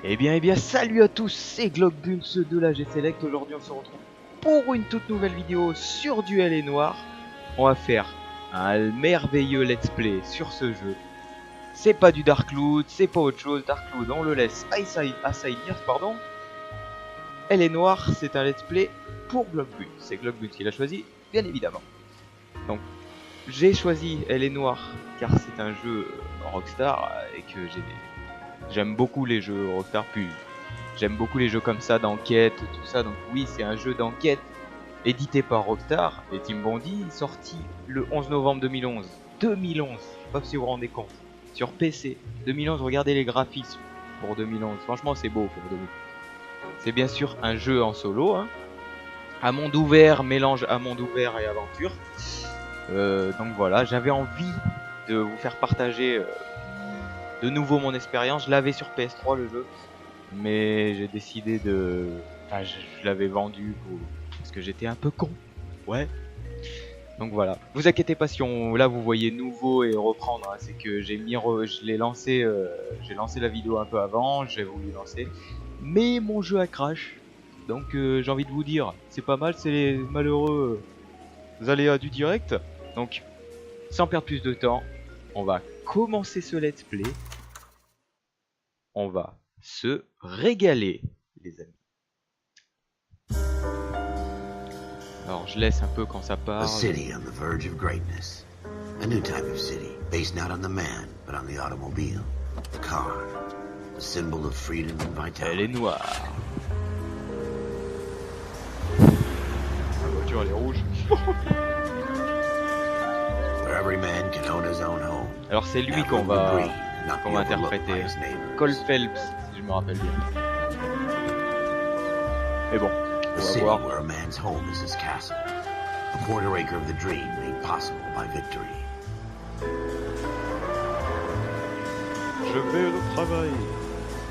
Eh bien, salut à tous, c'est Globbuls de la G-Select. Aujourd'hui, on se retrouve pour une toute nouvelle vidéo sur du L.A Noire. On va faire un merveilleux let's play sur ce jeu. C'est pas du Dark Loot, c'est pas autre chose. Dark Loot, on le laisse à Saïdirs, pardon. L.A Noire, c'est un let's play pour Globbuls. C'est Globbuls qui l'a choisi, bien évidemment. Donc, j'ai choisi L.A Noire car c'est un jeu Rockstar et que j'aime beaucoup les jeux Rockstar, puis j'aime beaucoup les jeux comme ça d'enquête, tout ça. Donc oui, c'est un jeu d'enquête édité par Rockstar et Team Bondi, sorti le 11 novembre 2011. 2011, je sais pas si vous vous rendez compte. Sur PC, 2011, regardez les graphismes pour 2011. Franchement, c'est beau pour 2011. C'est bien sûr un jeu en solo, hein. À monde ouvert, mélange à monde ouvert et aventure. Donc voilà, j'avais envie de vous faire partager de nouveau mon expérience. Je l'avais sur PS3 le jeu, mais j'ai décidé de... Enfin, je l'avais vendu parce que j'étais un peu con. Ouais. Donc voilà. Vous inquiétez pas si là vous voyez nouveau et reprendre, hein, c'est que j'ai mis je l'ai lancé, j'ai lancé la vidéo un peu avant, j'ai voulu lancer, mais mon jeu a crash. Donc j'ai envie de vous dire, c'est pas mal, c'est les malheureux aléas du direct. Donc sans perdre plus de temps, on va commencer ce let's play. On va se régaler, les amis. Alors je laisse un peu quand ça parle. A city on the verge of greatness. A new type of city, based not on the man, but on the automobile. The car. A symbol of freedom and vitality. Elle est noire. La voiture elle est rouge. Where every man can own his own home. Alors c'est lui qu'on va interpréter. Cole Phelps, si je me rappelle bien. Mais bon, on A va city voir. where a man's home is his castle. A quarter acre of the dream made possible by victory. Je vais au travail.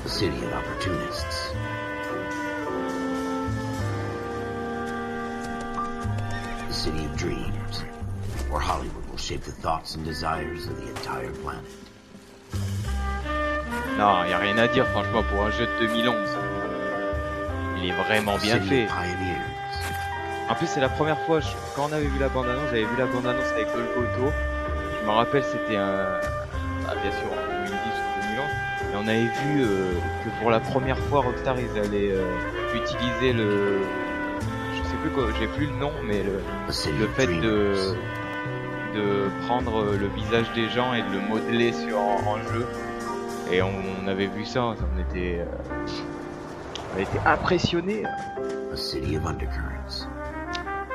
A city of opportunists. A city of dreams, where Hollywood will shape the thoughts and desires of the entire planet. Non, y a rien à dire franchement pour un jeu de 2011. Il est vraiment bien fait. En plus c'est la première fois, quand on avait vu la bande-annonce, j'avais vu la bande-annonce avec Golgoto. Je me rappelle c'était bien sûr en 2010 ou 2011. Et on avait vu que pour la première fois Rockstar ils allaient utiliser le... Je sais plus quoi, j'ai plus le nom, mais le fait de prendre le visage des gens et de le modeler en jeu. Et on avait vu ça, on était impressionnés. A city of undercurrents,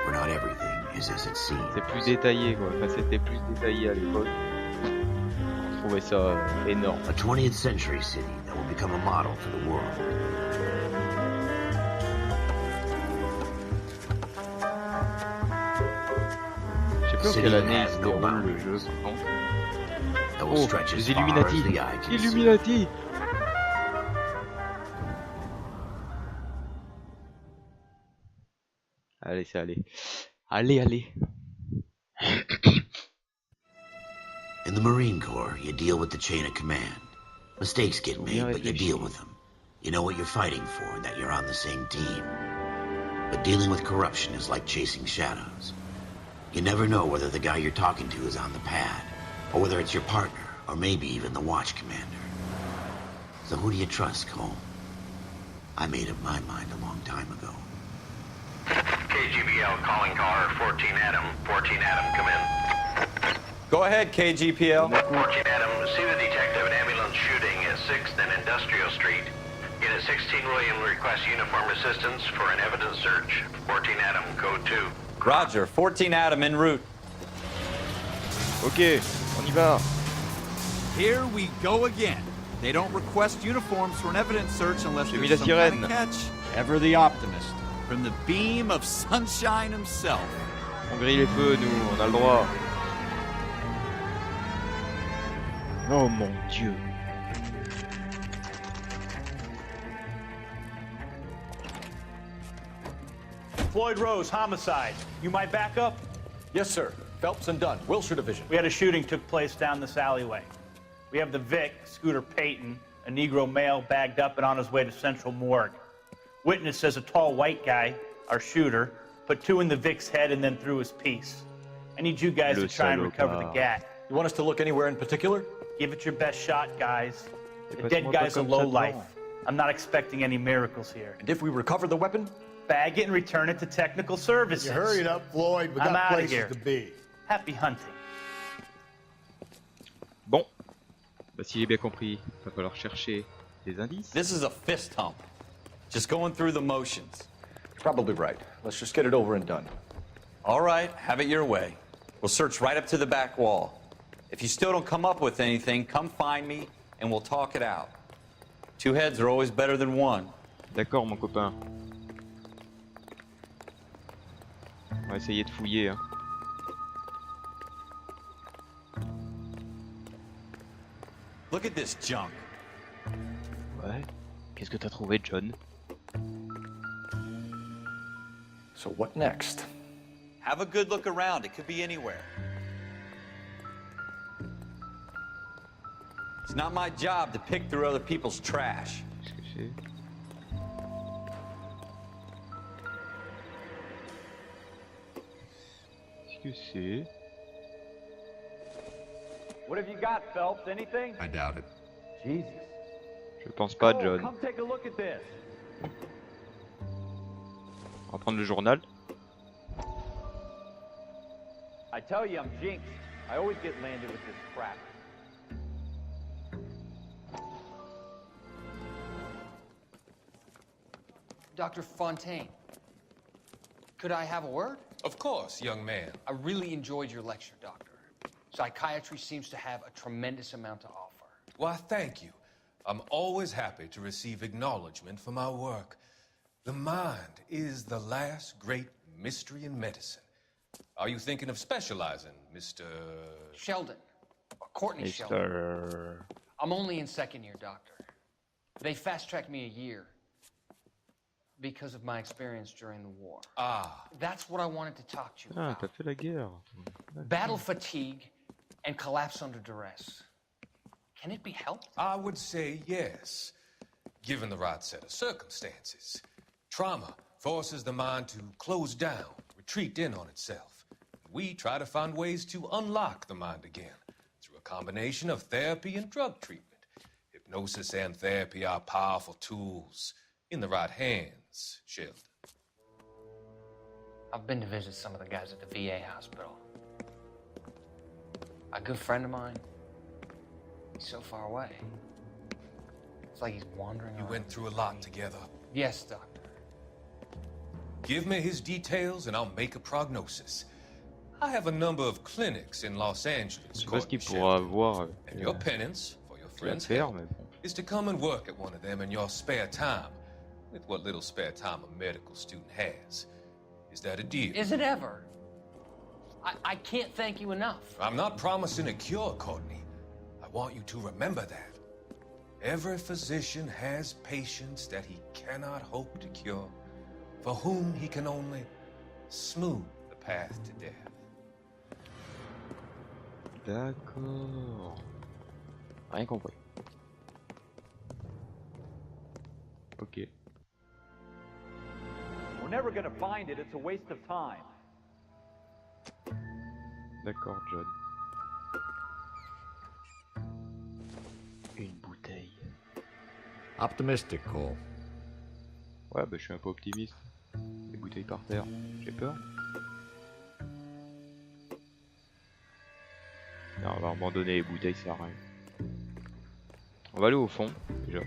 where not everything is as it seems. C'est plus détaillé quoi, enfin c'était plus détaillé à l'époque. On trouvait ça énorme. A 20th century city that will become a model for the world. Je sais plus en quelle année il se déroule le jeu par contre. Oh, les Illuminati! Illuminati! Allez, c'est allez. Allez. In the Marine Corps, you deal with the chain of command. Mistakes get made, but you deal with them. You know what you're fighting for and that you're on the same team. But dealing with corruption is like chasing shadows. You never know whether the guy you're talking to is on the pad, or whether it's your partner, or maybe even the watch commander. So who do you trust, Cole? I made up my mind a long time ago. KGPL calling caller 14 Adam. 14 Adam, come in. Go ahead, KGPL. 14 Adam, see the detective, an ambulance shooting at 6th and Industrial Street. Unit 16 William requests uniform assistance for an evidence search. 14 Adam, code 2. Roger, 14 Adam en route. Ok, on y va. Here we go again. They don't request uniforms for an evidence search unless J'ai mis there's la some kind sirène. of catch. Ever the optimist. From the beam of sunshine himself. On grille les feux, nous, on a le droit. Oh mon Dieu. Floyd Rose, homicide. You might back up? Yes, sir. Phelps and Dunn, Wilshire Division. We had a shooting took place down this alleyway. We have the Vic, Scooter Payton, A Negro male bagged up and on his way to Central Morgue. Witness says a tall white guy, our shooter, put 2 in the Vic's head and then threw his piece. I need you guys to try and recover the gat. You want us to look anywhere in particular? Give it your best shot, guys. The dead guy's a lowlife. I'm not expecting any miracles here. And if we recover the weapon? Bag it and return it to technical services. You hurry it up, Floyd. We I'm got outta places here. to be. Happy hunting. Bon. Bah, s'il est bien compris, il va falloir chercher des indices. This is a fist hump. Just going through the motions. You're probably right. Let's just get it over and done. All right, have it your way. We'll search right up to the back wall. If you still don't come up with anything, come find me and we'll talk it out. 2 heads are always better than 1. D'accord, mon copain. On va essayer de fouiller. Hein. Look at this junk. Ouais. Qu'est-ce que t'as trouvé, John? So what next? Have a good look around. It could be anywhere. It's not my job to pick through other people's trash. Qu'est-ce que c'est? Qu'est-ce que c'est? What have you got, Phelps? Anything? I doubt it. Jesus. Je pense pas, Oh, John. come take a look at this. On va prendre le journal. I tell you, I'm jinxed. I always get landed with this crap. Dr. Fontaine, could I have a word? Of course, young man. I really enjoyed your lecture, Doctor. Psychiatry seems to have a tremendous amount to offer. Why, thank you. I'm always happy to receive acknowledgement for my work. The mind is the last great mystery in medicine. Are you thinking of specializing, Mr. Sheldon, or Courtney Sheldon. I'm only in 2nd year, Doctor. They fast-tracked me a year because of my experience during the war. Ah. That's what I wanted to talk to you Ah, about. t'as fait la guerre. Battle fatigue and collapse under duress. Can it be helped? I would say yes, given the right set of circumstances. Trauma forces the mind to close down, retreat in on itself. We try to find ways to unlock the mind again through a combination of therapy and drug treatment. Hypnosis and therapy are powerful tools in the right hands, Sheldon. I've been to visit some of the guys at the VA hospital. A good friend of mine, he's so far away. It's like he's wandering You around. went through a lot together. Yes, Doctor. Give me his details and I'll make a prognosis. I have a number of clinics in Los Angeles. Je sais pas ce qu'il Courtney pourra Sheldon. avoir And your penance for your à friend's faire, help mais bon. is to come and work at one of them in your spare time, with what little spare time a medical student has. Is that a deal? Is it ever? I can't thank you enough. I'm not promising a cure, Courtney. I want you to remember that. Every physician has patients that he cannot hope to cure, for whom he can only smooth the path to death. D'accord. Rien compris. Ok. We're never gonna find it. It's a waste of time. D'accord, John. Une bouteille. Optimistic, Cole. Ouais, bah je suis un peu optimiste. Les bouteilles par terre. J'ai peur. Non, on va abandonner les bouteilles, ça sert à rien. On va aller au fond, déjà.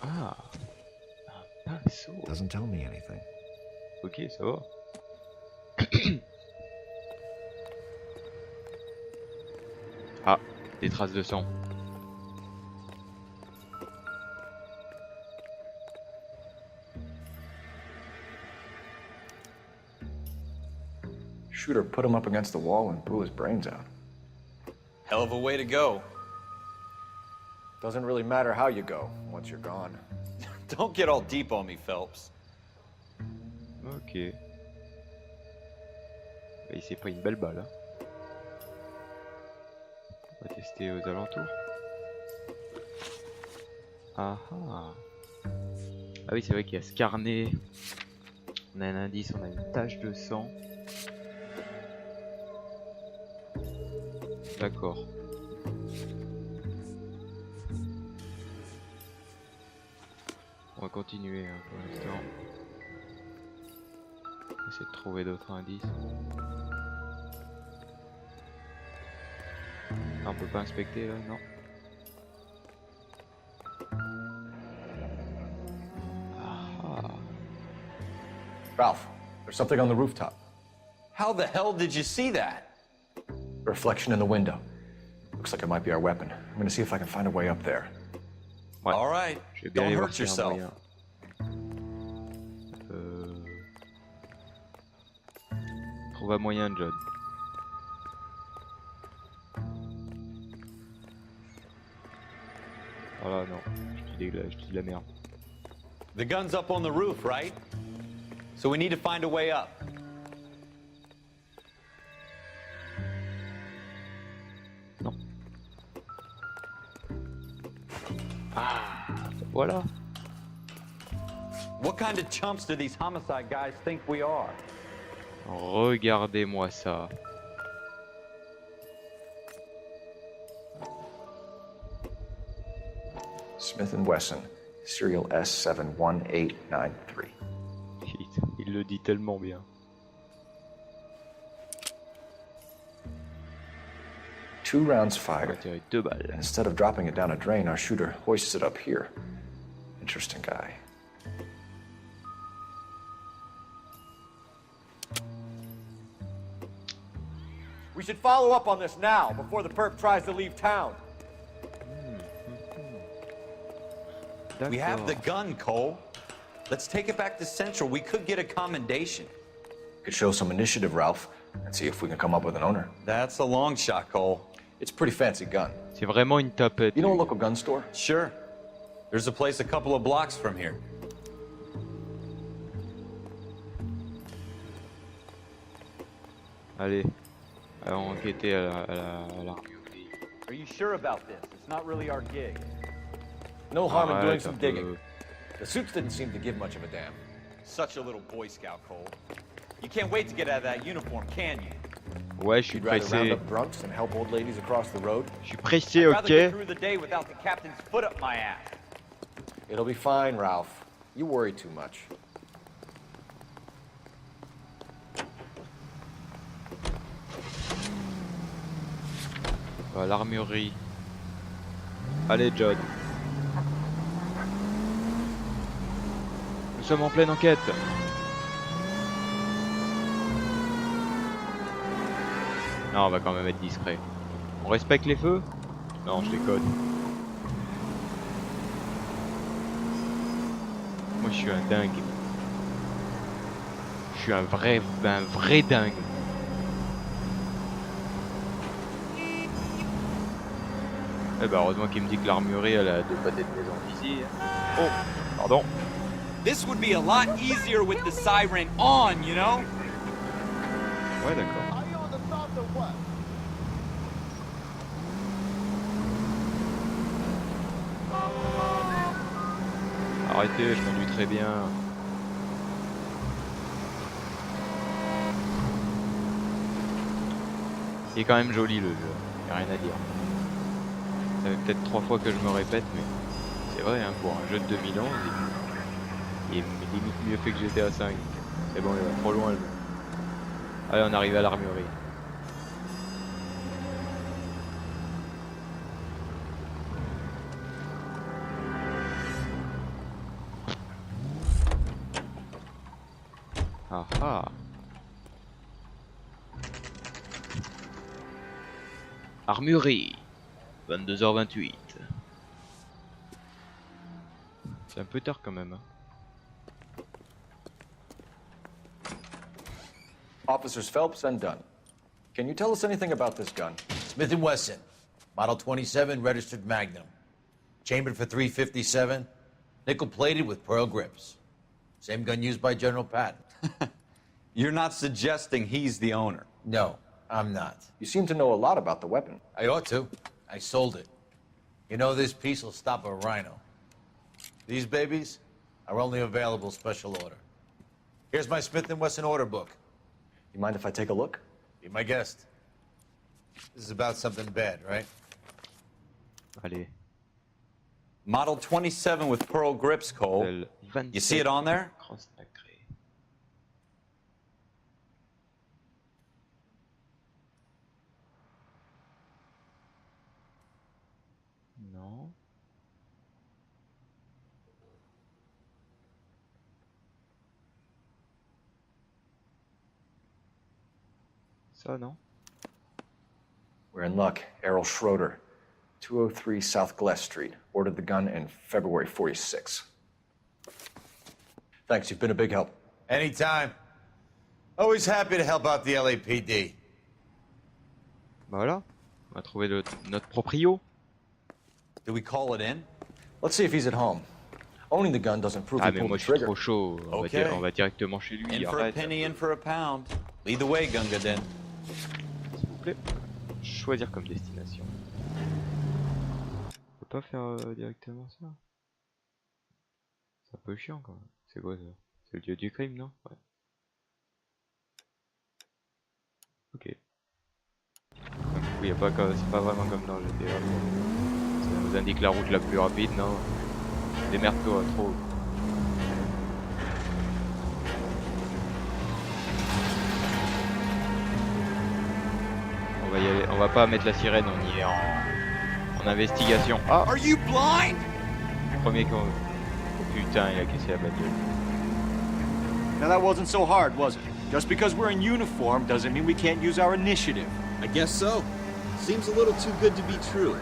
Ah, un pinceau. Doesn't tell me anything. Ok, ça va. Ah, des traces de sang. Shooter put him up against the wall and blew his brains out. Hell of a way to go. Doesn't really matter how you go once you're gone. Don't get all deep on me, Phelps. Ok. Il s'est pris une belle balle. Hein. On va tester aux alentours. Ah ah. Ah oui, c'est vrai qu'il y a ce carnet. On a un indice, on a une tache de sang. D'accord. On va continuer hein, pour l'instant. On va essayer de trouver d'autres indices. Ah, on peut pas inspecter là, non. Ralph, there's something on the rooftop. How the hell did you see that? A reflection in the window. Looks like it might be our weapon. I'm gonna see if I can find a way up there. Ouais. All right. Je vais bien Don't aller voir hurt s'il y a un yourself. moyen. Trouve un moyen, John. Voilà, non. Je dis de la merde. The gun's up on the roof, right? So we need to find a way up. Non. Ah, voilà. What kind of chumps do these homicide guys think we are? Regardez-moi ça. Smith & Wesson, serial S71893. Il le dit tellement bien. Two rounds On va fired. tirer 2 balles. Instead of dropping it down a drain, our shooter hoists it up here. Interesting guy. We should follow up on this now, before the perp tries to leave town. We have the gun, Cole. Let's take it back to Central. We could get a commendation. Could show some initiative, Ralph, and see if we can come up with an owner. That's a long shot, Cole. It's a pretty fancy gun. C'est vraiment une tapette. You know a local gun store? Sure. There's a place a couple of blocks from here. Allez. Allons enquêter à l'armure. Are you sure about this? It's not really our gig. No harm in doing Arrête some un digging. peu. The suits didn't seem to give much of a damn. Such a little Boy Scout, Cole. You can't wait to get out of that uniform, can you? Ouais, je suis You'd rather round pressé. up drunks and help old ladies across the road? Je suis pressé, I'd rather get ok. through the day without the captain's foot up my ass. It'll be fine, Ralph. You worry too much. L'armurerie. Allez, John. Nous sommes en pleine enquête. Non, on va quand même être discret. On respecte les feux? Non, je déconne. Moi, je suis un dingue. Je suis un vrai dingue. Eh ben, heureusement qu'il me dit que l'armurerie elle a 2 pâtés de maison ici. Oh, pardon. This would be a lot easier with the siren on, you know? Ouais, d'accord. Arrêtez, je conduis très bien. Il est quand même joli le jeu, y a rien à dire. Ça fait peut-être 3 fois que je me répète, mais c'est vrai, hein, pour un jeu de 2011, il est limite mieux fait que GTA 5. C'est bon, il va trop loin le jeu. Allez, on arrive à l'armurerie. Ah ah. Armurerie. 22h28. C'est un peu tard quand même. Hein. Officers Phelps and Dunn. Can you tell us anything about this gun? Smith & Wesson, Model 27, registered Magnum. Chambered for .357, nickel-plated with pearl grips. Same gun used by General Patton. You're not suggesting he's the owner? No, I'm not. You seem to know a lot about the weapon. I ought to. I sold it. You know, this piece will stop a rhino. These babies are only available special order. Here's my Smith & Wesson order book. You mind if I take a look? Be my guest. This is about something bad, right? Allez. Model 27 with pearl grips, Cole. You see it on there? Non. Ça, non? We're in luck. Errol Schroeder, 203 South Glass Street. Ordered the gun in February '46. Thanks, you've been a big help. Anytime. Always happy to help out the LAPD. Voilà. On a trouvé notre proprio. Do we call it in? Let's see if he's at home. Owning the gun doesn't prove he Mais pulled moi the je suis trigger. trop chaud. On va directement chez lui. In for a penny, in for a pound. Lead the way, Gunga Den. S'il vous plaît. Choisir comme destination. On peut pas faire directement ça. C'est un peu chiant quand même. C'est quoi ça? C'est le lieu du crime, non? Ouais. Ok. Oui, c'est pas vraiment comme dans GTA. Ça nous indique la route la plus rapide, non? Démerde-toi, trop. On va y aller, on va pas mettre la sirène, on y est en investigation. Ah! Are you blind? Premier qu'on... Oh putain, il a cassé la bagnole. Now that wasn't so hard, was it? Just because we're in uniform doesn't mean we can't use our initiative. I guess so. Seems a little too good to be true.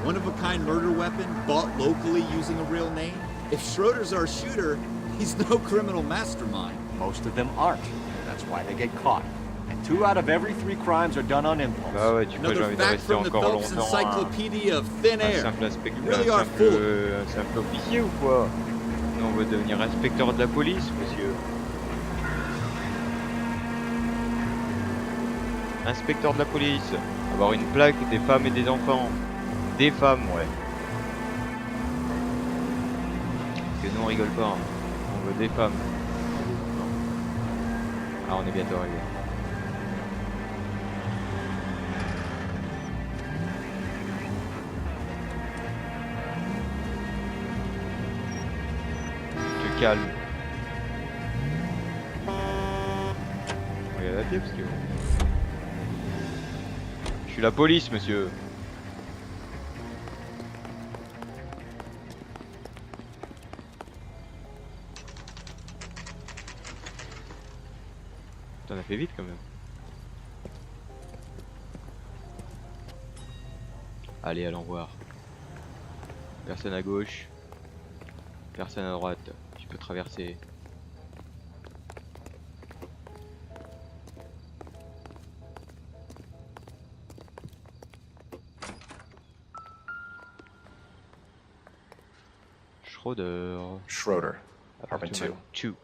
One-of-a-kind murder weapon bought locally using a real name? If Schroeder's our shooter, he's no criminal mastermind. Most of them aren't. That's why they get caught. And 2 out of every 3 crimes are done on impulse. Bah ouais, tu peux Another fact from the Phelps Encyclopedia of Thin Air. Simple officier ou quoi? Non, on veut devenir inspecteur de la police, monsieur. Inspecteur de la police. Avoir une plaque des femmes et des enfants. Des femmes, ouais. Parce que nous on rigole pas. Hein. On veut des femmes. Ah, on est bientôt arrivé. Tu te calmes. Regarde à pied parce que... Je suis la police, monsieur. T'en as fait vite quand même. Allez, allons voir. Personne à gauche. Personne à droite. Tu peux traverser. Schroeder. Apartment 2.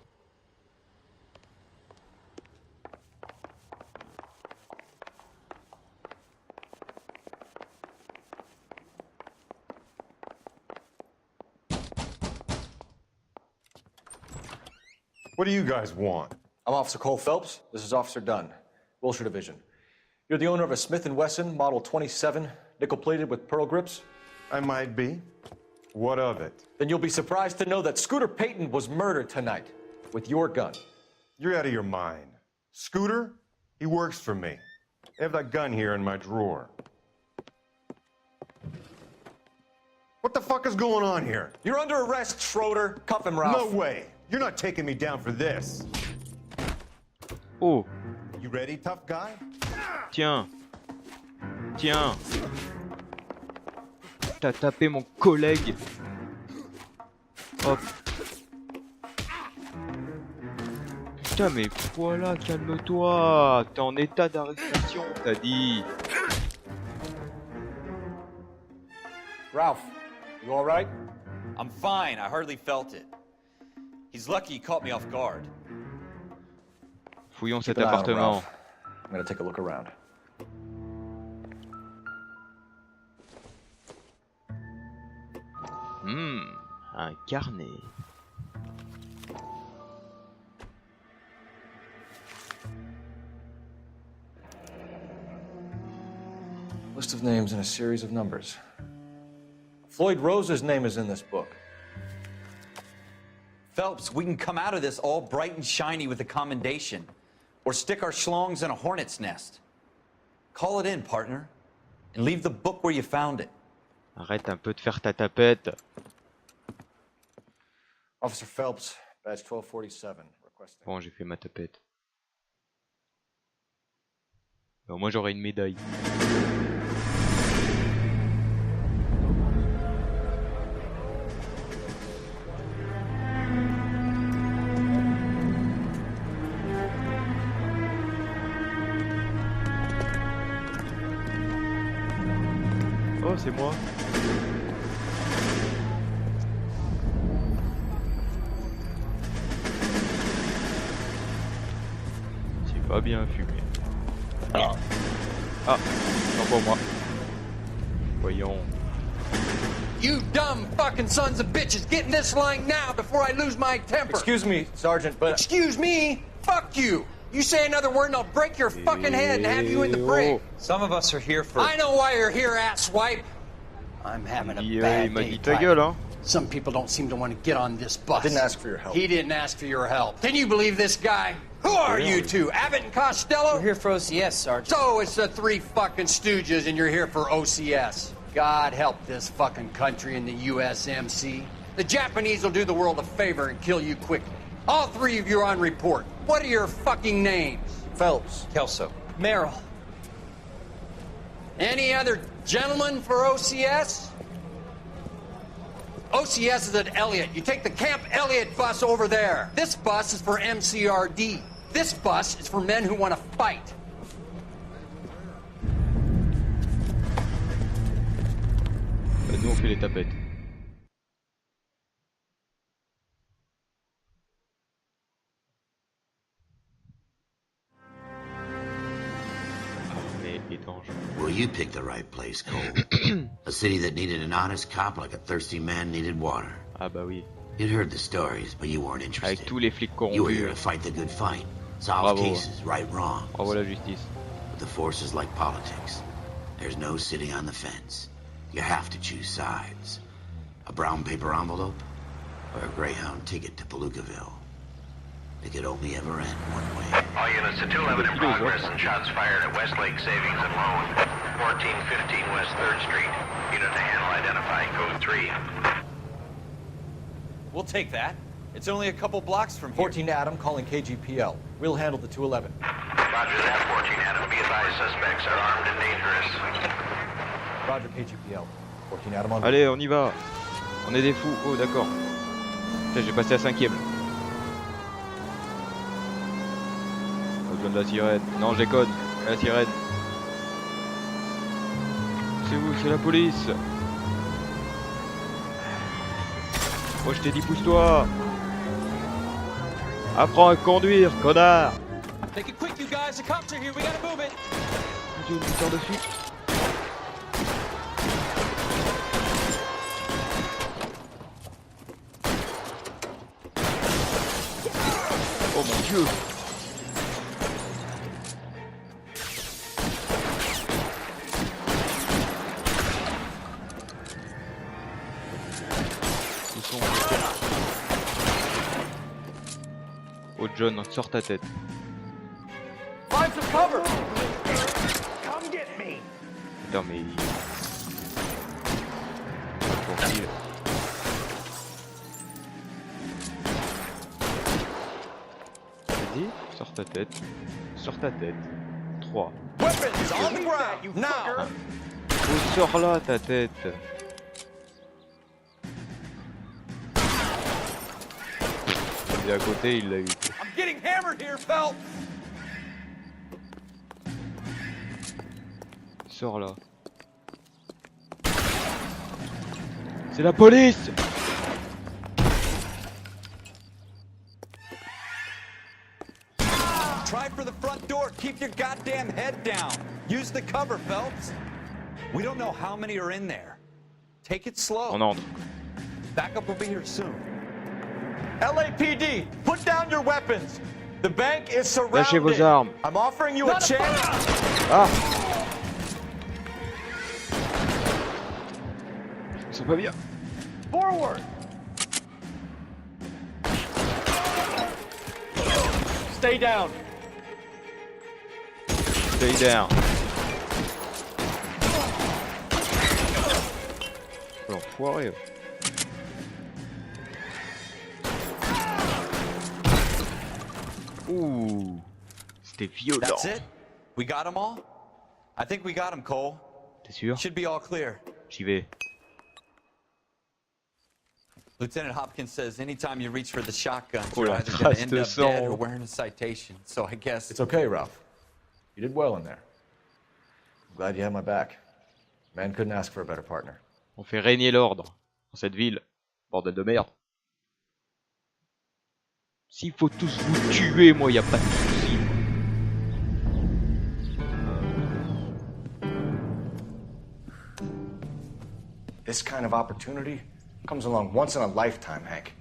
What do you guys want? I'm Officer Cole Phelps. This is Officer Dunn, Wilshire Division. You're the owner of a Smith & Wesson Model 27, nickel-plated with pearl grips? I might be. What of it? Then you'll be surprised to know that Scooter Payton was murdered tonight with your gun. You're out of your mind. Scooter? He works for me. I have that gun here in my drawer. What the fuck is going on here? You're under arrest, Schroeder. Cuff him, Ralph. No way. You're not taking me down for this. Oh. You ready, tough guy? Tiens. Tiens. T'as tapé mon collègue. Hop. Putain, mais voilà, calme-toi. T'es en état d'arrestation, t'as dit. Ralph, you all right? I'm fine. I hardly felt it. He's lucky he caught me off guard. Fouillons cet Keep an eye on appartement. Ralph. I'm gonna take a look around. Un carnet. List of names and a series of numbers. Floyd Rose's name is in this book. Phelps, we can come out of this all bright and shiny with a commendation. Or stick our schlongs in a hornet's nest. Call it in, partner. And leave the book where you found it. Arrête un peu de faire ta tapette. Officer Phelps, badge 1247, requesting. Bon, j'ai fait ma tapette. Bon, moi j'aurai une médaille. Oh, c'est moi. C'est pas bien fumé. Ah, non pour moi. Voyons. You dumb fucking sons of bitches, get in this line now before I lose my temper. Excuse me, Sergeant, but... Excuse me? Fuck you. You say another word and I'll break your fucking head and have you in the brig. Some of us are here for... I know why you're here, asswipe. I'm having a bad day, Private. Some people don't seem to want to get on this bus. I didn't ask for your help. He didn't ask for your help. Can you believe this guy? Who are you two? Abbott and Costello? We're here for OCS, Sergeant. So it's the three fucking stooges and you're here for OCS. God help this fucking country and the USMC. The Japanese will do the world a favor and kill you quickly. All three of you are on report. What are your fucking names? Phelps. Kelso. Merrill. Any other gentlemen for OCS? OCS is at Elliott. You take the Camp Elliott bus over there. This bus is for MCRD. This bus is for men who want to fight. Nous on fait les tapettes. Armée étanche. Well, you picked the right place, Cole. A city that needed an honest cop like a thirsty man needed water. Ah bah oui. You'd heard the stories, but you weren't interested. Avec tous les flics corrompus. You were here to fight the good fight, solve cases, right wrongs. Bravo la justice. But the force is like politics. There's no sitting on the fence. You have to choose sides. A brown paper envelope or a Greyhound ticket to Palookaville. It could only ever end one way. All units to 211 in progress and shots fired at Westlake Savings and Loan, 1415 West 3rd Street. Unit to handle identify code 3. We'll take that. It's only a couple blocks from here. 14 Adam calling KGPL. We'll handle the 211. Roger that, 14 Adam. Be advised, suspects are armed and dangerous. Roger KGPL. 14 Adam on. Allez, on y va. On est des fous. Oh, d'accord. J'ai passé à 5ème. Pas besoin de la sirène. Non, je déconne. La sirène. C'est où? C'est la police. Moi je t'ai dit pousse-toi. Apprends à conduire, connard. Take it quick, you guys. The cops are here. We gotta move it. Mon Dieu, il tire dessus. Oh mon Dieu. Oh John, sors ta tête. Find some cover. Come get me. Putain mais... Tranquille. Vas-y, sors ta tête. Sors ta tête. 3. Weapons on the ground, you fucker. Oh, sors là ta tête. Il est à côté, il l'a eu. I'm getting hammered here, Phelps. Sors là. C'est la police. Try for the front door. Keep your goddamn head down. Use the cover, Phelps. We don't know how many are in there. Take it slow. On entre. Backup will be here soon. LAPD, put down your weapons. The bank is surrounded. Lâchez vos armes. I'm offering you a chance. Ah. Ils sont pas bien. Forward. Stay down. Stay down. L'enfoiré. Ouh. C'était violent. That's it? We got them all? I think we got them, Cole. T'es sûr? Should be all clear. J'y vais. Lieutenant Hopkins says anytime you reach for the shotgun, Oh, you're la either going to trace end de up dead sang. or wearing a citation. So I guess... It's okay, Ralph. You did well in there. I'm glad you had my back. Man couldn't ask for a better partner. On fait régner l'ordre dans cette ville. Bordel de merde. S'il faut tous vous tuer, moi y a pas de souci. This kind of opportunity comes along once in a lifetime, Hank.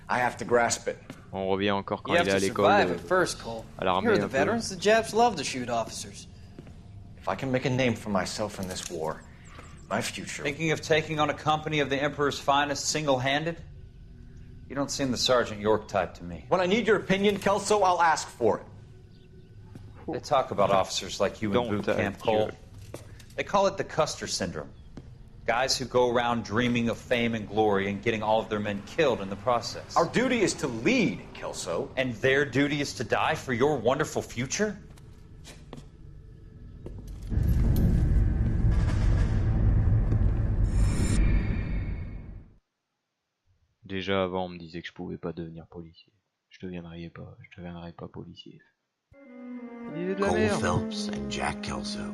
I have to grasp it. On revient encore quand You il have est à to l'école. survive at first, Cole. À l'armée. You're the un peu. veterans. The Japs love to shoot officers. If I can make a name for myself in this war, my future... Thinking of taking on a company of the Emperor's finest single-handed? You don't seem the Sergeant York type to me. When I need your opinion, Kelso, I'll ask for it. They talk about officers like you in boot camp, Cole. They call it the Custer syndrome. Guys who go around dreaming of fame and glory and getting all of their men killed in the process. Our duty is to lead, Kelso. And their duty is to die for your wonderful future? Déjà avant, on me disait que je pouvais pas devenir policier. Je deviendrai pas policier. Il est de la Cole merde. Phelps and Jack Kelso.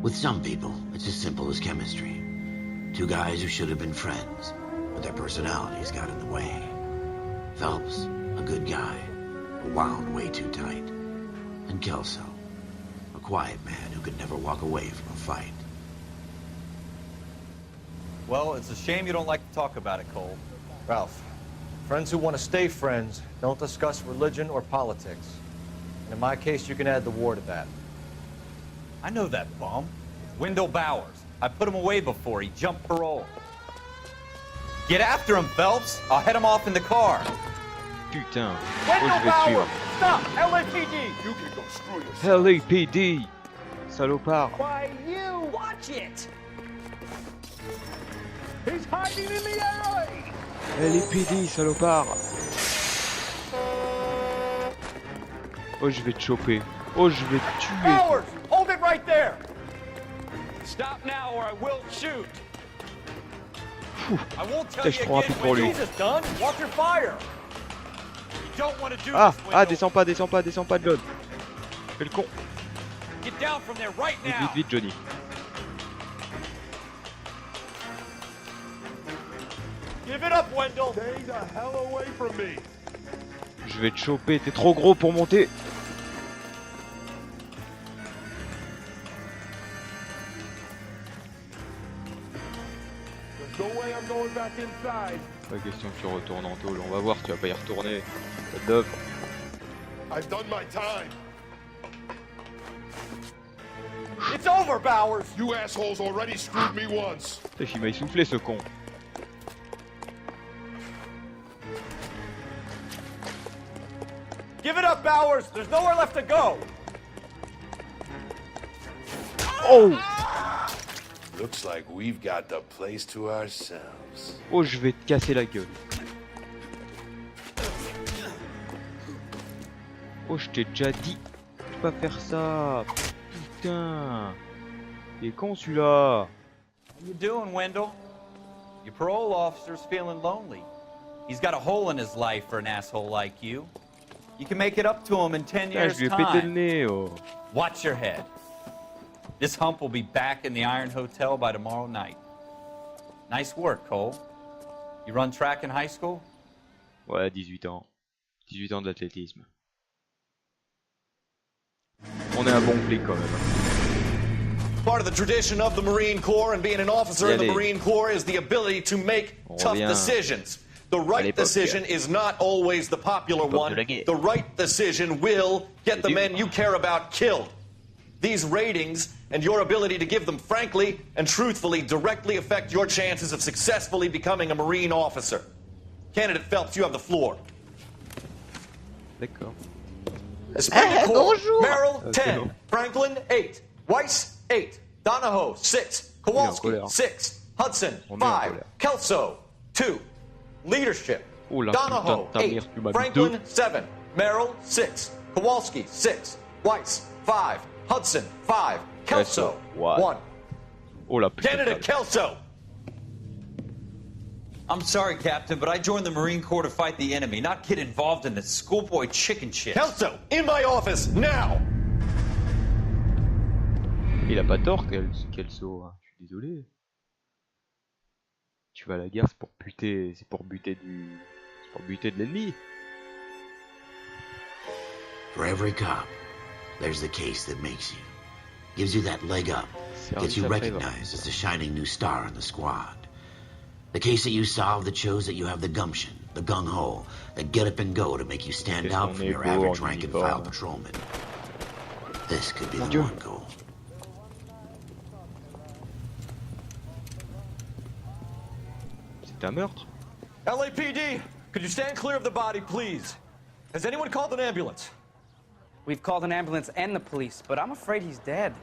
With some people, it's as simple as chemistry. Two guys who should have been friends, but their personalities got in the way. Phelps, a good guy, but wound way too tight. And Kelso, a quiet man who could never walk away from a fight. Well, it's a shame you don't like to talk about it, Cole. Ralph, friends who want to stay friends don't discuss religion or politics. And in my case, you can add the war to that. I know that bum. Wendell Bowers. I put him away before. He jumped parole. Get after him, Phelps. I'll head him off in the car. Putain. Wendell je vais Bowers, suivre. stop! LAPD! You can go screw yourself. LAPD. Salopard. Why, you! Watch it! He's hiding in the alley! LAPD, salopard. Oh, je vais te choper. Oh, je vais te tuer. Bowers, hold it right there! Stop now or I will shoot! Pfff. I won't tell Putain, je suis you trop rapide again pour when lui. this is done. Watch your fire! You don't want to do Ah, this, ah, Wendell. descends pas de l'autre. Fais le con. Get down from there right now! Vite, Johnny. Give it up, Wendell! Stay the hell away from me! Je vais te choper, t'es trop gros pour monter. There's no way I'm going back inside. Pas question que tu retournes en tôle, on va voir, tu vas pas y retourner. Pas d'œuvre. I've done my time. It's over, Bowers! You assholes already screwed me once. Putain, il m'a essoufflé ce con. Give it up, Bowers! There's nowhere left to go! Oh! Looks like we've got the place to ourselves. Oh, je vais te casser la gueule. Oh, je t'ai déjà dit de pas faire ça. Putain. Il est con celui-là. How you doing, Wendell? Your parole officer's feeling lonely. He's got a hole in his life for an asshole like you. You can make it up to him in 10 Putain, years' je lui ai pété le time. nez, oh. Watch your head. This hump will be back in the Iron Hotel by tomorrow night. Nice work, Cole. You run track in high school? Ouais, 18 ans. 18 ans d'athlétisme. On est un bon flic quand même. Part of the tradition of the Marine Corps and being an officer in the Marine Corps is the ability to make tough decisions. The right decision is not always the popular one. The right decision will get the men you care about killed. These ratings and your ability to give them frankly and truthfully directly affect your chances of successfully becoming a Marine officer. Candidate Phelps, you have the floor. D'accord. Merrill, 10. Franklin, 8. Weiss, 8. Donahoe, 6. Kowalski, 6. Hudson, 5. Kelso, 2. Leadership. Donahoe, 8. Franklin, 7. Merrill, 6. Kowalski, 6. Weiss, 5. Hudson, 5. Kelso, 1. Candidate Kelso. I'm sorry, Captain, but I joined the Marine Corps to fight the enemy, not get involved in this schoolboy chicken shit. Kelso, in my office, now! Il a pas tort, Kelso. Je suis désolé. Tu vas à la guerre, c'est pour buter de l'ennemi. For every cop, there's the case that makes you. Gives you that leg up. Gets you recognized as the shining new star in the squad. The case that you solve that shows that you have the gumption, the gung-ho, the get up and go to make you stand out from your average rank-and-file patrolman. This could be the one goal. C'est un meurtre. LAPD, could you stand clear of the body, please? Has anyone called an ambulance? We've called an ambulance and the police, but I'm afraid he's dead.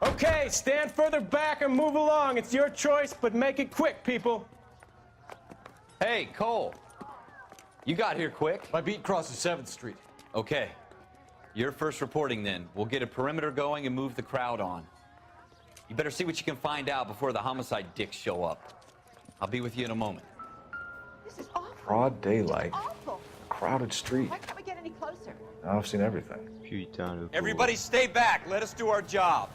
Okay, stand further back and move along. It's your choice, but make it quick, people. Hey, Cole. You got here quick. My beat crosses 7th Street. Okay. You're first reporting then. We'll get a perimeter going and move the crowd on. You better see what you can find out before the homicide dicks show up. I'll be with you in a moment. This is awful. Broad daylight. Awful. Crowded street. Why can't we get any closer? I've seen everything. Putain, le Everybody stay back. Let us do our job.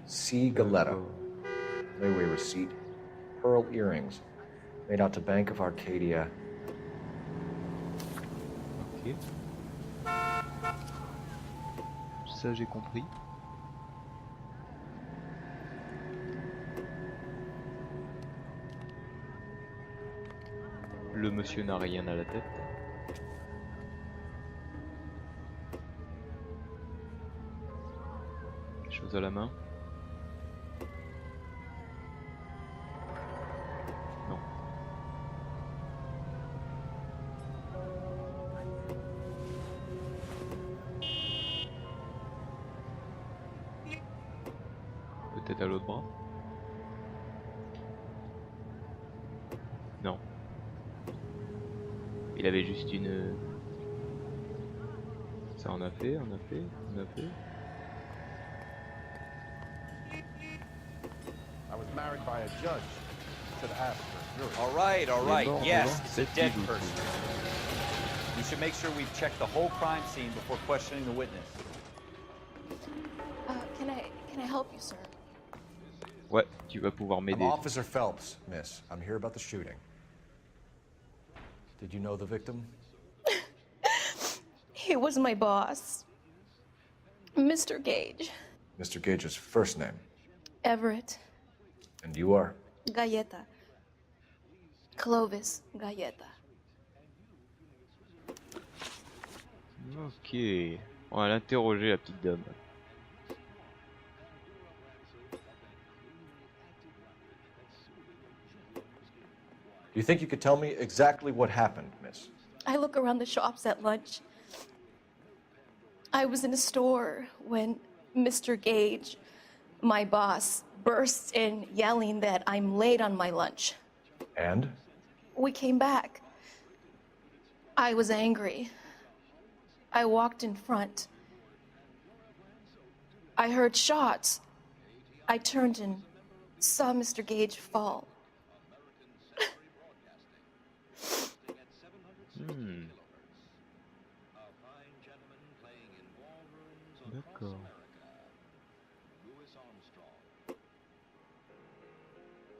C. Galletto. Layaway receipt. Pearl earrings. Made out to Bank of Arcadia. Ok. Ça, j'ai compris. Le monsieur n'a rien à la tête. Quelque chose à la main. Non. Peut-être à l'autre bras. Non. Il avait juste une... Ça on a fait. I was married by a judge. Should have asked for a jury. All right. Yes, it's a dead person. We should make sure we've checked the whole crime scene before questioning the witness. Can I help you, sir? Ouais, tu vas pouvoir m'aider. I'm Officer Phelps, miss. I'm here about the shooting. Did you know the victim? He was my boss, Mr. Gage. Mr. Gage's first name. Everett. And you are? Galleta. Clovis Galleta. Ok. On va l'interroger, la petite dame. Do you think you could tell me exactly what happened, miss? I look around the shops at lunch. I was in a store when Mr. Gage, my boss, bursts in yelling that I'm late on my lunch. And? We came back. I was angry. I walked in front. I heard shots. I turned and saw Mr. Gage fall. D'accord.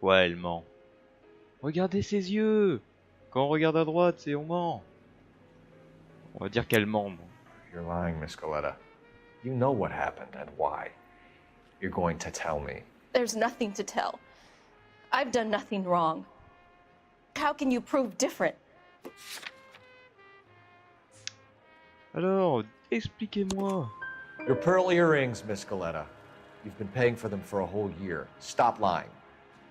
Ouais, elle ment. Regardez ses yeux. Quand on regarde à droite, c'est on ment. On va dire qu'elle ment. You're lying, Miss Goleta. You know what happened and why. You're going to tell me. There's nothing to tell. I've done nothing wrong. How can you prove different? Alors, expliquez-moi. Your pearl earrings, Miss Goleta. You've been paying for them for a whole year. Stop lying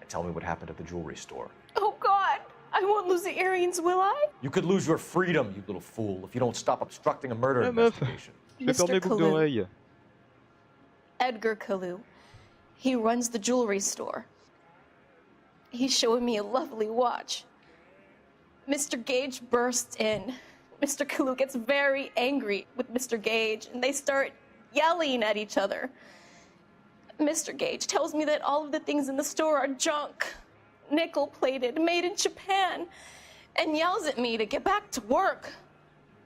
and tell me what happened at the jewelry store. Oh, God. I won't lose the earrings, will I? You could lose your freedom, you little fool, if you don't stop obstructing a murder investigation. Mr. Kalu. Edgar Kalu. He runs the jewelry store. He's showing me a lovely watch. Mr. Gage bursts in. Mr. Kalu gets very angry with Mr. Gage, and they start yelling at each other. Mr. Gage tells me that all of the things in the store are junk, nickel-plated, made in Japan, and yells at me to get back to work.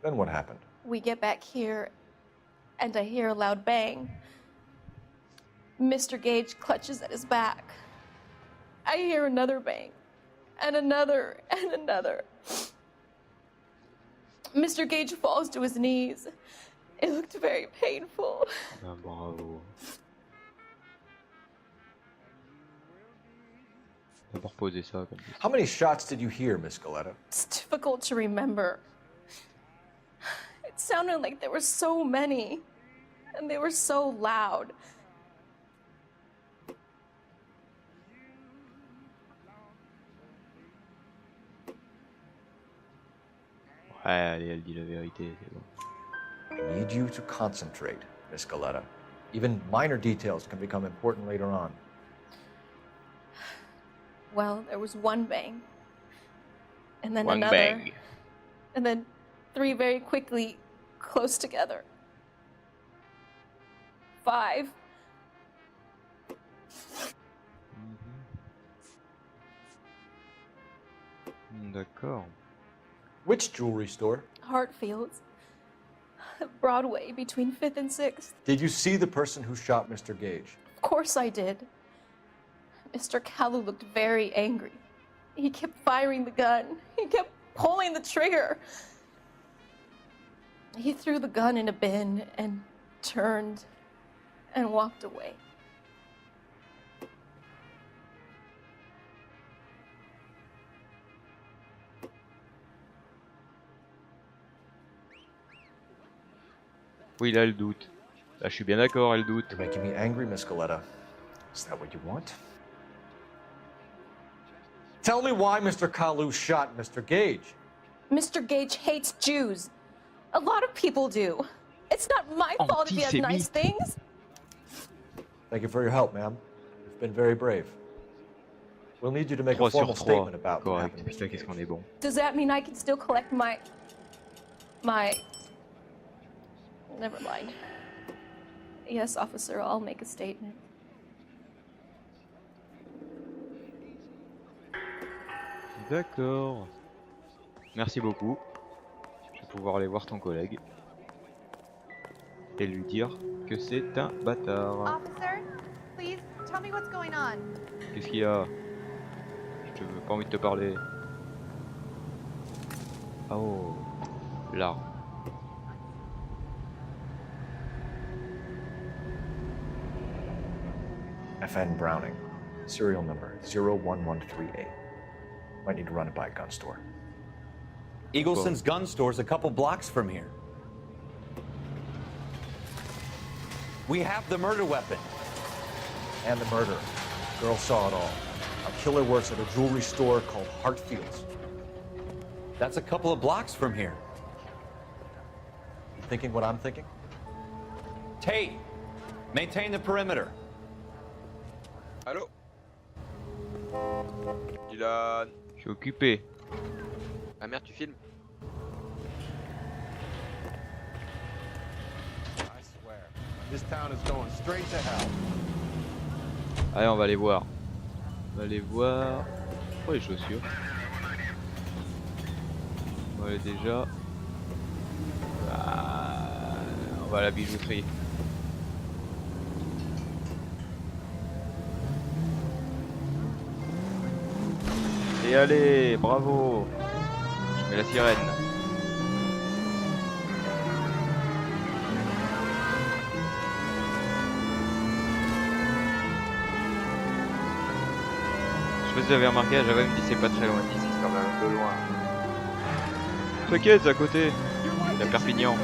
Then what happened? We get back here, and I hear a loud bang. Mr. Gage clutches at his back. I hear another bang, and another, and another. Mr. Gage falls to his knees. It looked very painful. Ah, bravo. D'abord poser ça comme ça. How many shots did you hear, Miss Goleta? It's difficult to remember. It sounded like there were so many, and they were so loud. Ouais, allez, elle dit la vérité, c'est bon. I need you to concentrate, Miss Goleta. Even minor details can become important later on. Well, there was one bang, and then One another, bang. and then three very quickly, close together. 5. D'accord. Which jewelry store? Hartfield's. Broadway, between 5th and 6th. Did you see the person who shot Mr. Gage? Of course I did. Mr. Kalu looked very angry. He kept firing the gun. He kept pulling the trigger. He threw the gun in a bin and turned and walked away. Oui, là, elle doute. Là, je suis bien d'accord, elle doute. You're making me angry, Miss Goleta. Is that what you want? Tell me why Mr. Kalu shot Mr. Gage. Mr. Gage hates Jews. A lot of people do. It's not my fault if he has nice things. Thank you for your help, ma'am. You've been very brave. We'll need you to make a formal statement about what happened. Putain, qu'est-ce qu'on est bon. Does that mean I can still collect my... Never mind. Yes, officer, I'll make a statement. D'accord. Merci beaucoup. Je vais pouvoir aller voir ton collègue et lui dire que c'est un bâtard. Officer, please tell me what's going on. Qu'est-ce qu'il y a? Je veux pas envie de te parler. Oh, là. FN Browning, serial number 01138. Might need to run it by a gun store. Eagleson's gun store's a couple blocks from here. We have the murder weapon. And the murderer. Girl saw it all. Our killer works at a jewelry store called Hartfield's. That's a couple of blocks from here. You thinking what I'm thinking? Tate, maintain the perimeter. Allô? Dylan. Je suis occupé. Ah merde, tu filmes? I swear, this town is going straight to hell. Allez, on va aller voir. On va aller voir. Oh, les chaussures. On est déjà. On va à la bijouterie. Et allez, bravo. Je mets la sirène. Je sais pas si vous avez remarqué, j'avais me dit c'est pas très loin d'ici, c'est quand même un peu loin. T'inquiète, c'est à côté. La Perpignan.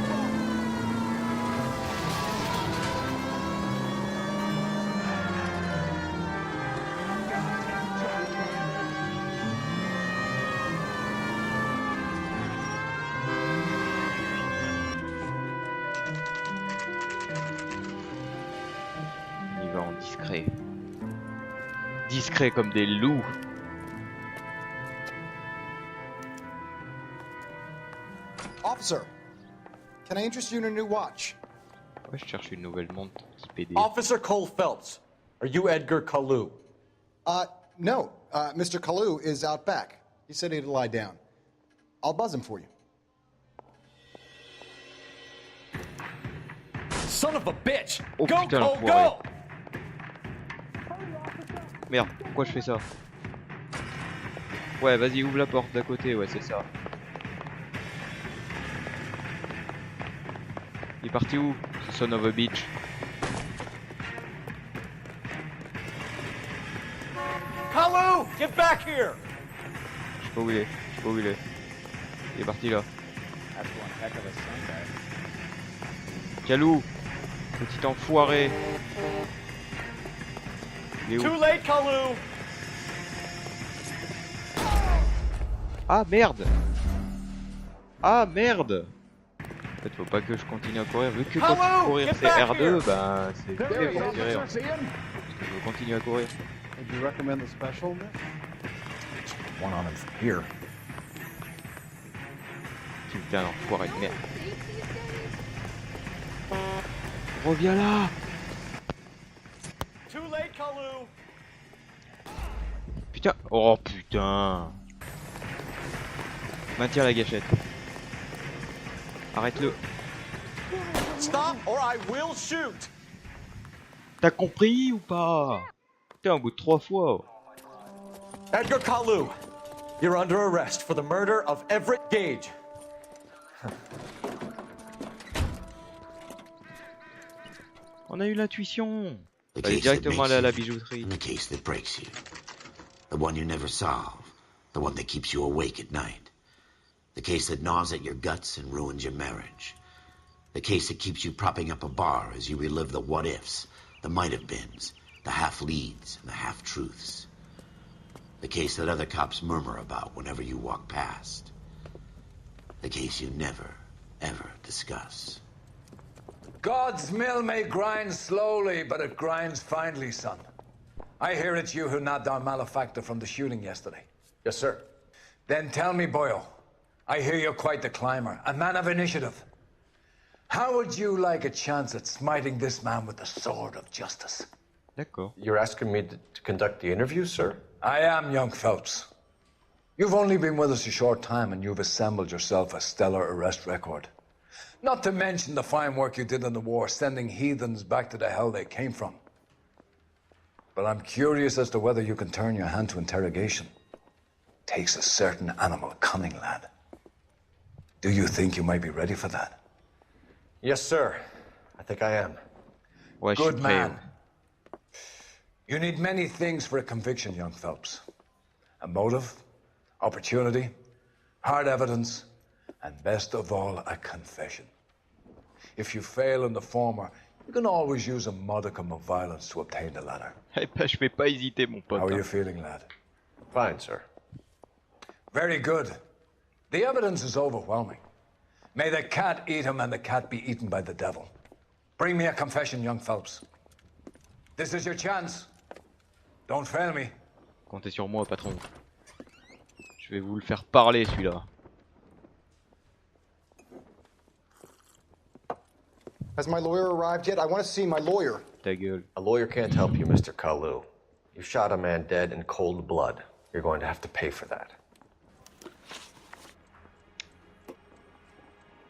Il va en discret. Discret comme des loups. Officer, can I interest you in a new watch? Ouais, je cherche une nouvelle montre qui PD. Officer Cole Phelps, are you Edgar Kalou? No. Mr. Kalou is out back. He said he'd lie down. I'll buzz him for you. Son of a bitch! Oh, Go, putain, Cole, l'enfoiré. go! Merde, pourquoi je fais ça? Ouais, vas-y, ouvre la porte d'à côté, ouais, c'est ça. Il est parti où, ce son of a bitch? Kalou, get back here! Je sais pas où il est, Il est parti là. Kalou, petit enfoiré. Il est où? Too late, Kalou! Ah merde! Ah merde! En fait, faut pas que je continue à courir. Vu que quand courir c'est R2, bah c'est fait pour tirer. Parce que je veux continuer à courir. Would you recommend the special? One on him from here. Putain, l'enfoiré de merde. Reviens là! Too late, Kalou! Putain! Oh putain! Maintiens la gâchette. Arrête-le. Stop or I will shoot! T'as compris ou pas? Putain, au bout de 3 fois. Edgar Kalou, you're under arrest for the murder of Everett Gage. On a eu l'intuition. The Allez case that directement makes aller à la you, bijouterie. and the case that breaks you. The one you never solve. The one that keeps you awake at night. The case that gnaws at your guts and ruins your marriage. The case that keeps you propping up a bar as you relive the what-ifs, the might-have-beens, the half-leads, and the half-truths. The case that other cops murmur about whenever you walk past. The case you never, ever discuss. God's mill may grind slowly, but it grinds finely, son. I hear it's you who nabbed our malefactor from the shooting yesterday. Yes, sir. Then tell me, Boyle, I hear you're quite the climber, a man of initiative. How would you like a chance at smiting this man with the sword of justice? D'accord. You're asking me to conduct the interview, sir? I am, young Phelps. You've only been with us a short time and you've assembled yourself a stellar arrest record. Not to mention the fine work you did in the war, sending heathens back to the hell they came from. But I'm curious as to whether you can turn your hand to interrogation. Takes a certain animal cunning, lad. Do you think you might be ready for that? Yes, sir. I think I am. Ouais, Good man. You need many things for a conviction, young Phelps. A motive, opportunity, hard evidence, and best of all, a confession. If you fail in the former, you can always use a modicum of violence to obtain the latter. Eh ben, je vais pas hésiter, mon pote. How are you feeling, lad? Fine, sir. Very good. The evidence is overwhelming. May the cat eat him and the cat be eaten by the devil. Bring me a confession, young Phelps. This is your chance. Don't fail me. Comptez sur moi, patron. Je vais vous le faire parler, celui-là. Has my lawyer arrived yet? I want to see my lawyer. Ta gueule. A lawyer can't help you, Mr. Kalou. You shot a man dead in cold blood. You're going to have to pay for that.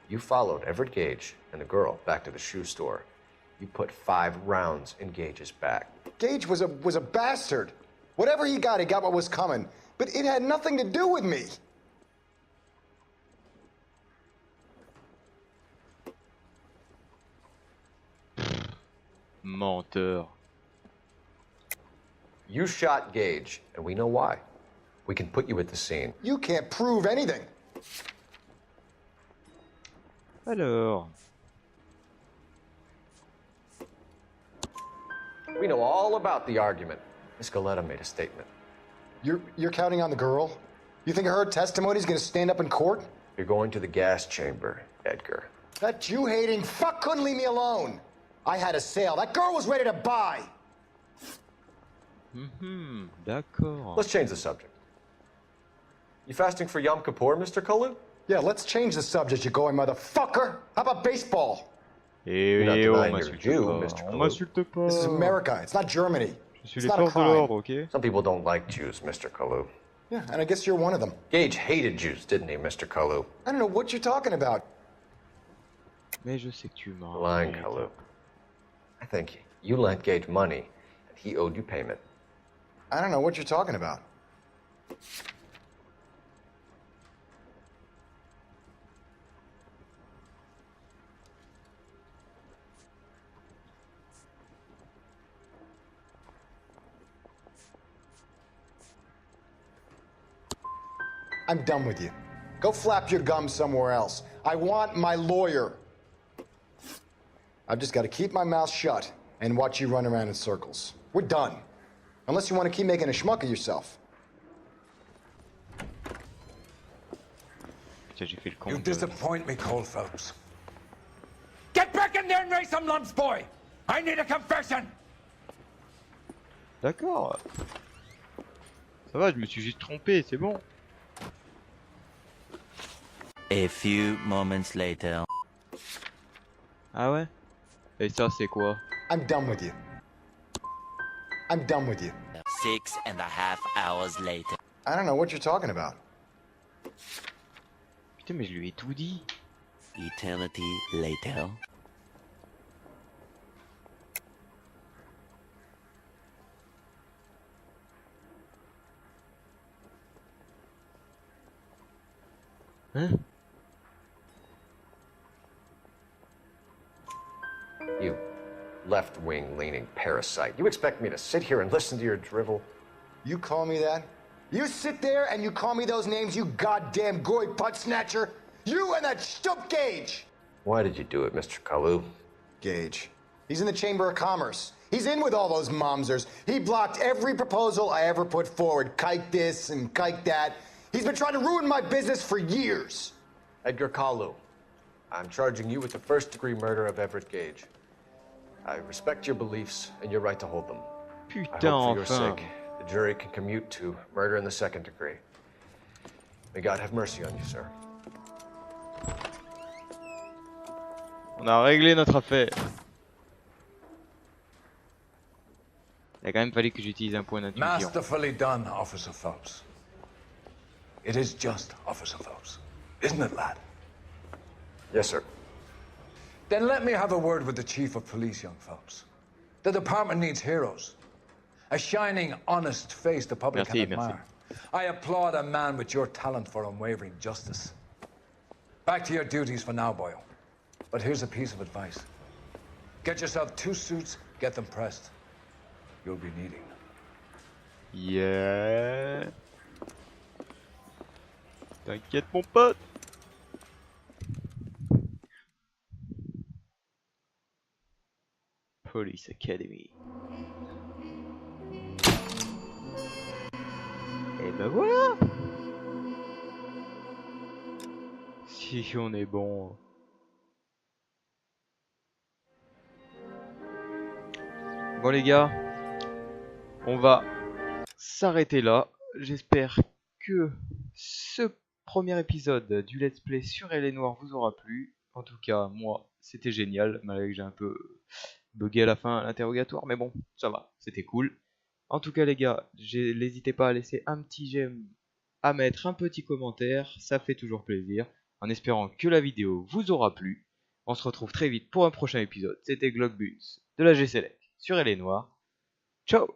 You followed Everett Gage and the girl back to the shoe store. You put 5 rounds in Gage's back. Gage was a bastard. Whatever he got what was coming. But it had nothing to do with me. Menteur. You shot Gage, and we know why. We can put you at the scene. You can't prove anything. Alors. We know all about the argument. Miss Goleta made a statement. You're counting on the girl? You think her testimony is going to stand up in court? You're going to the gas chamber, Edgar. That Jew-hating fuck couldn't leave me alone. I had a sale. That girl was ready to buy. D'accord. Let's change the subject. You fasting for Yom Kippur, Mr. Kalu? Yeah, let's change the subject, you going motherfucker. How about baseball? Eh You're not oui, denying on you're a Jew, Mr. On Kalu. m'insulte pas. This is America. It's not Germany. Je suis It's les not a forces de crime. l'ordre, ok? Some people don't like Jews, Mr. Kalu. Yeah, and I guess you're one of them. Gage hated Jews, didn't he, Mr. Kalu? I don't know what you're talking about. Mais je sais que tu mens. Lying, Kalu. I think you lent Gage money, and he owed you payment. I don't know what you're talking about. I'm done with you. Go flap your gums somewhere else. I want my lawyer. I've just got to keep my mouth shut and watch you run around in circles. We're done. Unless you want to keep making a schmuck of yourself. You disappoint me, Cole Phelps. Get back in there and raise some lumps, boy! I need a confession! D'accord. Ça va, je me suis juste trompé, c'est bon. A few moments later. Ah ouais? Et ça, c'est quoi? I'm done with you. I'm done with you. 6.5 hours later. I don't know what you're talking about. Putain, mais je lui ai tout dit. Eternity later. Hein? You left-wing leaning parasite. You expect me to sit here and listen to your drivel? You call me that? You sit there and you call me those names, you goddamn goy butt snatcher? You and that stup Gage! Why did you do it, Mr. Kalu? Gage. He's in the Chamber of Commerce. He's in with all those momsers. He blocked every proposal I ever put forward. Kike this and kike that. He's been trying to ruin my business for years. Edgar Kalu, I'm charging you with the first-degree murder of Everett Gage. I respect your beliefs and your right to hold them. Putain, I hope for your enfin. sake, the jury can commute to murder in the second degree. May God have mercy on you, sir. On a réglé notre affaire. Il a quand même fallu que j'utilise un point d'intuition. Masterfully done, Officer Phelps. It is just, Officer Phelps. Isn't it, lad? Yes, sir. Then let me have a word with the Chief of Police, young Phelps. The department needs heroes. A shining, honest face the public can admire. I applaud a man with your talent for unwavering justice. Back to your duties for now, boyo. But here's a piece of advice. Get yourself 2 suits, get them pressed. You'll be needing them. Yeah. T'inquiète, mon pote. Police Academy. Et ben voilà. Si on est bon. Bon les gars, on va s'arrêter là. J'espère que ce premier épisode du let's play sur L.A Noire vous aura plu. En tout cas, moi, c'était génial, malgré que j'ai un peu bugué à la fin l'interrogatoire, mais bon, ça va, c'était cool. En tout cas les gars, n'hésitez pas à laisser un petit j'aime, à mettre un petit commentaire, ça fait toujours plaisir. en espérant que la vidéo vous aura plu. On se retrouve très vite pour un prochain épisode. C'était Glogbuns de la G Select sur L.A. Noire. Ciao.